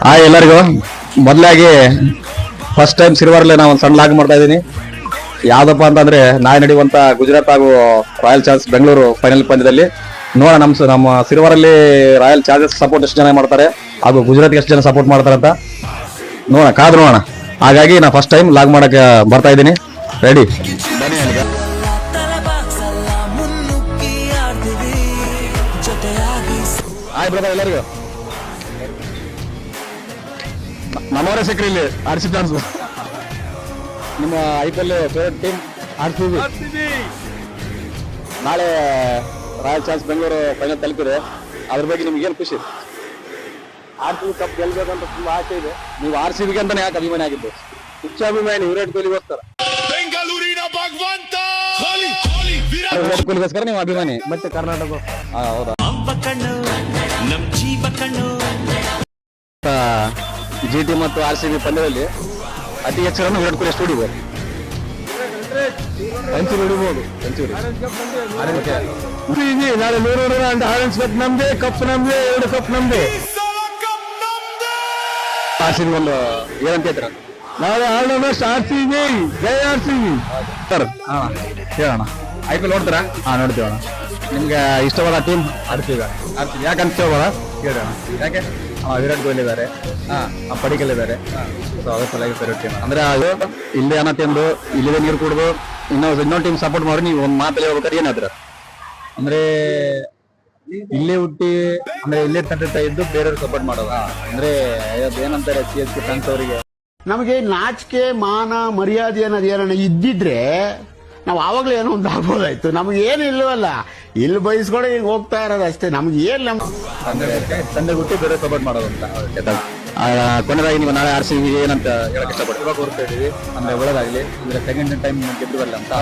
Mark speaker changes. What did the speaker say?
Speaker 1: Hi ಎಲ್ಲರಿಗೂ. ಮೊದಲಾಗಿ first time ಸಿರಿವಾರಲ್ಲಿ ನಾನು ಒಂದು ಸಣ್ಣ ಲಾಗ್ ಮಾಡ್ತಾ ಇದ್ದೀನಿ. ಯಾವ್ದಪ್ಪ ಅಂತಂದ್ರೆ ನಾಳೆ ನಡೆಯುವಂತ ಗುಜರಾತ್ ಹಾಗೂ ರಾಯಲ್ ಚಾಲೆಂಜರ್ಸ್ ಬೆಂಗಳೂರು ಫೈನಲ್ ಪಂದ್ಯದಲ್ಲಿ ನೋಡೋಣ ನಮ್ಮ ಸಿರಿವಾರಲ್ಲಿ ರಾಯಲ್ ಚಾಲೆಂಜರ್ಸ್ ಸಪೋರ್ಟ್ ಎಷ್ಟು ಜನ ಮಾಡ್ತಾರೆ ಹಾಗೂ ಗುಜರಾತ್ಗೆ ಎಷ್ಟು ಜನ ಸಪೋರ್ಟ್ ಮಾಡ್ತಾರೆ ಅಂತ ನೋಡೋಣ, ಕಾದು ನೋಡೋಣ. ಹಾಗಾಗಿ ನಾನು ಫಸ್ಟ್ ಟೈಮ್ ಲಾಗ್ ಮಾಡಕ್ಕೆ ಬರ್ತಾ ಇದ್ದೀನಿ. ರೆಡಿ ಬನ್ನಿ. ಹಾಯ್ ಬ್ರದರ್ ಎಲ್ಲರಿಗೂ. ನಮ್ಮವರೇ ಸಿಕ್ಕ್ರಿ ಇಲ್ಲಿ ಆರ್ ಸಿ ಫ್ಯಾನ್ಸ್. ನಿಮ್ಮ IPL ಫೇವರೇಟ್ ಟೀಮ್ RCB. ನಾಳೆ ರಾಯಲ್ ಚಾಲೆಂಜರ್ಸ್ ಬೆಂಗಳೂರು ಫೈನಲ್ ತಲುಪಿದೆ. ಅದ್ರ ಬಗ್ಗೆ ನಿಮ್ಗೆ ಏನು ಖುಷಿ? RCB ಕಪ್ ಗೆಲ್ಬೇಕಂತ ತುಂಬಾ ಆಸೆ ಇದೆ. ನೀವು RCB ಗೆ ಅಂತಾನೆ ಯಾಕೆ ಅಭಿಮಾನಿ ಆಗಿದ್ದು? ಹುಚ್ಚಾಭಿಮಾನಿ ವಿರಾಟ್ ಕೊಹ್ಲಿಗೋಸ್ಕರ. ವಿರಾಟ್ ಕೊಹ್ಲಿಗೋಸ್ಕರ ನೀವು ಅಭಿಮಾನಿ, ಮತ್ತೆ ಕರ್ನಾಟಕ. ಹೌದಾ? GT ಮತ್ತು RCB ಪಂದ್ಯದಲ್ಲಿ ಅತಿ ಹೆಚ್ಚು ರನ್ ವಿರಾಟ್ ಕೊಹ್ಲಿ ಎಷ್ಟು ಹೊಡಿಬೋದು? ಸೆಂಚುರಿ ಹೊಡಿಬಹುದು. ನಾಳೆ 100 ರನ್ ಆರೆಂಜ್ ಕಪ್ ನಮ್ದೆ, ಕಪ್ ನಮ್ದೆ, 2 ಕಪ್ ನಮ್ದೆ. RCB ಒಂದು ಏನಂತ ಹೇಳ್ತೀರ? ನಾಳೆ all the best RCB, Jai RCB sir. ಕೇಳೋಣ. IPL ನೋಡ್ತೀರಾ? ನೋಡ್ತೀವಣ್ಣ. ನಿಮ್ಗೆ ಇಷ್ಟವಾದ ಟೀಮ್ RCB. ಯಾಕಂತ ಕೇಳೋಣ, ಕೇಳೋಣ. ಯಾಕೆ? ವಿರಾಟ್ ಕೊಹ್ಲಿ ಇದ್ದಾರೆ, ಪಡಿಕಲ್ ಇದ್ದಾರೆ, ಅದ್ರ ಸಲುವಾಗಿ ಫೇವರೇಟ್ ಟೀಮ್. ಅಂದ್ರೆ ಇಲ್ಲಿ ಅನ್ನ ತಿಂದು ಇಲ್ಲಿದೆ ನೀರು ಕುಡಿದು ಇನ್ನೊಂದು ಟೀಮ್ ಸಪೋರ್ಟ್ ಮಾಡಿ ನೀವು ಒಂದು ಮಾತಲ್ಲಿ ಹೇಳ್ಬೇಕಾದ್ರೆ ಏನಾದ್ರ ಅಂದ್ರೆ ಇಲ್ಲೇ ಹುಟ್ಟಿ ಅಂದ್ರೆ ಇಲ್ಲೇ ತಂದೆ ಇದ್ದು ಬೇರೆಯವ್ರಿಗೆ ಸಪೋರ್ಟ್ ಮಾಡೋದ ಅಂದ್ರೆ ಏನಂತಾರೆ CSK ಫ್ಯಾನ್ಸ್ ಅವರಿಗೆ.
Speaker 2: ನಮಗೆ ನಾಚಿಕೆ ಮಾನ ಮರ್ಯಾದೆ ಅನ್ನೋದು ಏನನ್ನ ಇದ್ದಿದ್ರೆ ನಾವು ಆವಾಗಲೇ ಏನೋ ಒಂದು ಆಗ್ಬೋದಾಯ್ತು. ನಮ್ಗೆ ಏನು ಇಲ್ವಲ್ಲ, ಇಲ್ಲಿ ಬಯಸ್ಕೊಂಡು ಹಿಂಗೆ ಹೋಗ್ತಾ ಇರೋದು ಅಷ್ಟೇ. ನಮ್ಗೆ ಏನ್
Speaker 1: ತಂದೆ ಹುಟ್ಟಿ ಬೇರೆ ಸಪೋರ್ಟ್ ಮಾಡೋದು ಅಂತ. ಕೊನೆದಾಗಿ ನೀವು ನಾಳೆ RCB ಏನಂತ ಹೇಳಕ್ ಇಷ್ಟಪಡ್ತೀವಿ? ಕೋರ್ತಾ ಇದೀವಿ ಅಂದ್ರೆ ಒಳ್ಳೇದಾಗ್ಲಿ, ಅಂದ್ರೆ ಸೆಕೆಂಡ್ ಟೈಮ್ ಗೆದ್ದುವಲ್ಲ ಅಂತ.